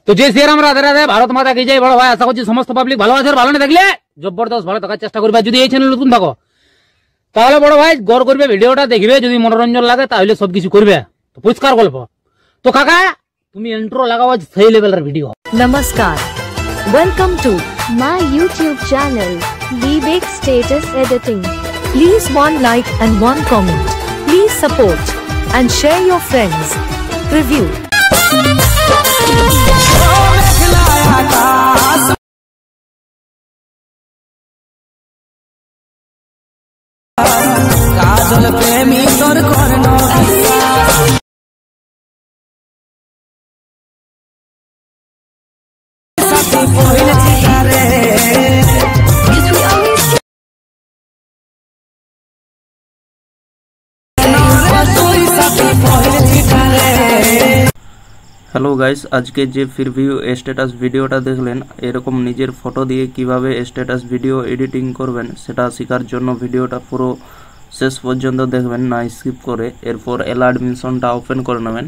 তো যে শ্রীরাম, রাধে রাধে, ভারত মাতা কি জয়। বড় ভাই আশা করছি সমস্ত পাবলিক ভালো আছে, ভালো না থাকলে জবরদস্ত ভালো থাকার চেষ্টা করবে। যদি এই চ্যানেল নতুন থাকো তাহলে বড় ভাই গড় করবে, ভিডিওটা দেখবে, যদি মনোরঞ্জন লাগে তাহলে সবকিছু করবে। তো পরিষ্কার গল্প। তো কাকা তুমি ইন্ট্রো লাগাও, সেই লেভেলের video. Namaskar. Welcome to my YouTube channel, Vivek Status Editing. please one like and one comment. Please support and share your friends. Review. কাজল প্রেমী তোর কর্ণ সাথে পড়েছি রে হ্যালো গাইস, আজকে যে প্রিভিউ স্ট্যাটাস ভিডিওটা দেখলেন, এরকম নিজের ফটো দিয়ে কিভাবে স্ট্যাটাস ভিডিও এডিটিং করবেন সেটা শেখার জন্য ভিডিওটা পুরো শেষ পর্যন্ত দেখবেন, না স্কিপ করে। এরপর এল অ্যাডমিশনটা ওপেন করে নেবেন।